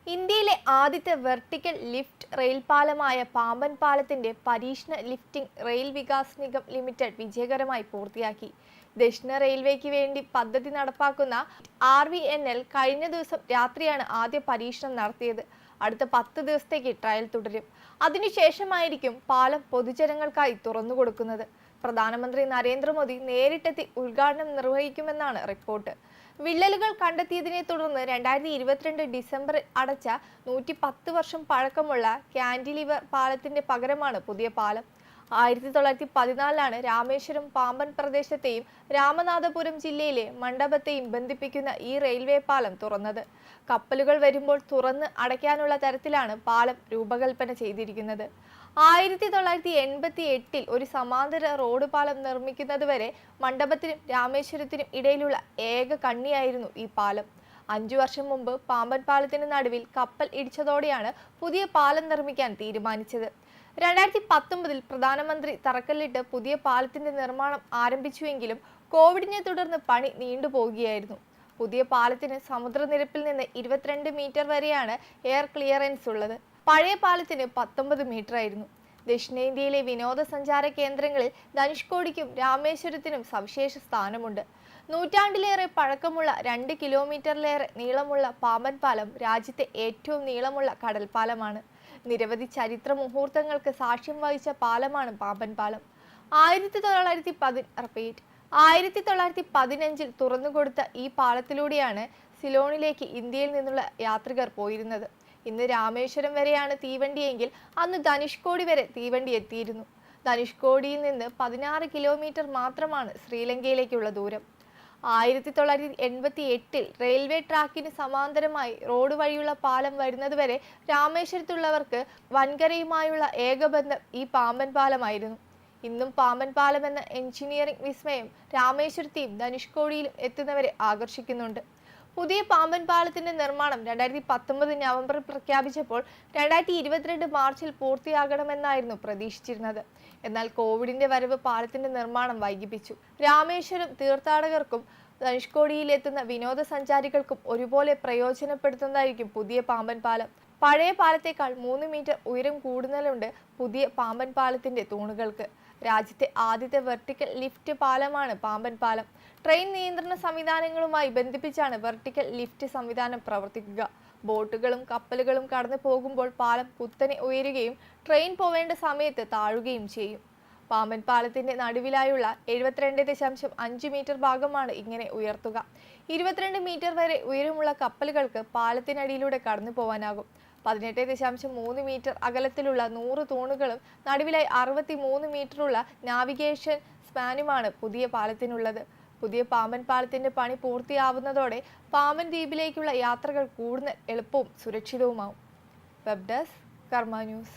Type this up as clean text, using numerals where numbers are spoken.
ഇന്ത്യയിലെ ആദ്യത്തെ vertical lift rail പാലമായ Pamban പാലത്തിന്റെ പരീക്ഷണ lifting rail Vikas Nigam limited വിജയകരമായി പൂർത്തിയാക്കി. ദക്ഷിണ റെയിൽവേക്ക് വേണ്ടി പദ്ധതി നടപ്പാക്കുന്ന RVNL കഴിഞ്ഞ ദിവസം രാത്രിയാണ് ആദ്യ പരീക്ഷണം നടത്തിയത്. അടുത്ത 10 ദിവസത്തേക്ക് ട്രയൽ തുടരും. അതിനുശേഷമായിരിക്കും പാലം പൊതുജനങ്ങൾക്കായി തുറന്നുകൊടുക്കുന്നത്. പ്രധാനമന്ത്രി നരേന്ദ്രമോദി നേരിട്ടെത്തി ഉദ്ഘാടനം നിർവഹിക്കുമെന്നാണ് റിപ്പോർട്ട്. വിള്ളലുകൾ കണ്ടെത്തിയതിനെ തുടർന്ന് 2022 ഡിസംബറിൽ അടച്ച 110 വർഷം പഴക്കമുള്ള കാന്റിലിവർ പാലത്തിന്റെ പകരമാണ് പുതിയ പാലം. 1914 രാമേശ്വരം പാമ്പൻ പ്രദേശത്തെയും രാമനാഥപുരം ജില്ലയിലെ മണ്ഡപത്തെയും ബന്ധിപ്പിക്കുന്ന ഈ റെയിൽവേ പാലം തുറന്നത്. കപ്പലുകൾ വരുമ്പോൾ തുറന്ന് അടയ്ക്കാനുള്ള തരത്തിലാണ് പാലം രൂപകൽപ്പന ചെയ്തിരിക്കുന്നത്. 1988 ഒരു സമാന്തര റോഡ് പാലം നിർമ്മിക്കുന്നതുവരെ മണ്ഡപത്തിനും രാമേശ്വരത്തിനും ഇടയിലുള്ള ഏക കണ്ണിയായിരുന്നു ഈ പാലം. 5 വർഷം മുമ്പ് പാമ്പൻ പാലത്തിന് നടുവിൽ കപ്പൽ ഇടിച്ചതോടെയാണ് പുതിയ പാലം നിർമ്മിക്കാൻ തീരുമാനിച്ചത്. 2019 പ്രധാനമന്ത്രി തറക്കല്ലിട്ട് പുതിയ പാലത്തിന്റെ നിർമ്മാണം ആരംഭിച്ചുവെങ്കിലും കോവിഡിനെ തുടർന്ന് പണി നീണ്ടുപോകുകയായിരുന്നു. പുതിയ പാലത്തിന് സമുദ്രനിരപ്പിൽ നിന്ന് 22 മീറ്റർ വരെയാണ് എയർ ക്ലിയറൻസ് ഉള്ളത്. പഴയ പാലത്തിന് 19 മീറ്റർ ആയിരുന്നു. ദക്ഷിണേന്ത്യയിലെ വിനോദസഞ്ചാര കേന്ദ്രങ്ങളിൽ ധനുഷ്കോടിക്കും രാമേശ്വരത്തിനും സവിശേഷ സ്ഥാനമുണ്ട്. നൂറ്റാണ്ടിലേറെ പഴക്കമുള്ള 2 കിലോമീറ്ററിലേറെ നീളമുള്ള പാമ്പൻ പാലം രാജ്യത്തെ ഏറ്റവും നീളമുള്ള കടൽപ്പാലമാണ്. നിരവധി ചരിത്ര മുഹൂർത്തങ്ങൾക്ക് സാക്ഷ്യം വഹിച്ച പാലമാണ് പാമ്പൻ പാലം. 1915 തുറന്നുകൊടുത്ത ഈ പാലത്തിലൂടെയാണ് സിലോണിലേക്ക് ഇന്ത്യയിൽ നിന്നുള്ള യാത്രികർ പോയിരുന്നത്. ഇന്ന് രാമേശ്വരം വരെയാണ് തീവണ്ടിയെങ്കിൽ അന്ന് ധനുഷ്കോടി വരെ തീവണ്ടി എത്തിയിരുന്നു. ധനുഷ്കോടിയിൽ നിന്ന് 16 കിലോമീറ്റർ മാത്രമാണ് ശ്രീലങ്കയിലേക്കുള്ള ദൂരം. 1988 റെയിൽവേ ട്രാക്കിന് സമാന്തരമായി റോഡ് വഴിയുള്ള പാലം വരുന്നതുവരെ രാമേശ്വരത്തുള്ളവർക്ക് വൻകരയുമായുള്ള ഏകബന്ധം ഈ പാമ്പൻ പാലമായിരുന്നു. ഇന്നും പാമ്പൻ പാലം എന്ന എഞ്ചിനീയറിംഗ് വിസ്മയം രാമേശ്വരത്തെയും ധനുഷ്കോടിയിലും എത്തുന്നവരെ ആകർഷിക്കുന്നുണ്ട്. പുതിയ പാമ്പൻ പാലത്തിന്റെ നിർമ്മാണം 2019 നവംബറിൽ പ്രഖ്യാപിച്ചപ്പോൾ 2022 മാർച്ചിൽ പൂർത്തിയാകണമെന്നായിരുന്നു പ്രതീക്ഷിച്ചിരുന്നത്. എന്നാൽ കോവിഡിന്റെ വരവ് പാലത്തിന്റെ നിർമ്മാണം വൈകിപ്പിച്ചു. രാമേശ്വരം തീർത്ഥാടകർക്കും ധനുഷ്കോടിയിലെത്തുന്ന വിനോദസഞ്ചാരികൾക്കും ഒരുപോലെ പ്രയോജനപ്പെടുത്തുന്നതായിരിക്കും പുതിയ പാമ്പൻ പാലം. പഴയ പാലത്തേക്കാൾ 3 മീറ്റർ ഉയരം കൂടുതലുണ്ട് പുതിയ പാമ്പൻ പാലത്തിന്റെ തൂണുകൾക്ക്. രാജ്യത്തെ ആദ്യത്തെ വെർട്ടിക്കൽ ലിഫ്റ്റ് പാലമാണ് പാമ്പൻ പാലം. ട്രെയിൻ നിയന്ത്രണ സംവിധാനങ്ങളുമായി ബന്ധിപ്പിച്ചാണ് വെർട്ടിക്കൽ ലിഫ്റ്റ് സംവിധാനം പ്രവർത്തിക്കുക. ബോട്ടുകളും കപ്പലുകളും കടന്നു പോകുമ്പോൾ പാലം കുത്തനെ ഉയരുകയും ട്രെയിൻ പോവേണ്ട സമയത്ത് താഴുകയും ചെയ്യും. പാമ്പൻ പാലത്തിന്റെ നടുവിലായുള്ള 72.5 മീറ്റർ ഭാഗമാണ് ഇങ്ങനെ ഉയർത്തുക. 22 മീറ്റർ വരെ ഉയരമുള്ള കപ്പലുകൾക്ക് പാലത്തിനടിയിലൂടെ കടന്നു പോവാനാകും. 18.3 മീറ്റർ അകലത്തിലുള്ള 100 തൂണുകളും നടുവിലായി 63 മീറ്ററുള്ള നാവിഗേഷൻ സ്പാനുമാണ് പുതിയ പാലത്തിനുള്ളത്. പുതിയ പാമ്പൻ പാലത്തിന്റെ പണി പൂർത്തിയാവുന്നതോടെ പാമ്പൻ ദ്വീപിലേക്കുള്ള യാത്രകൾ കൂടുതൽ എളുപ്പവും സുരക്ഷിതവുമാവും. വെബ് ഡെസ്ക് കർമ്മ ന്യൂസ്.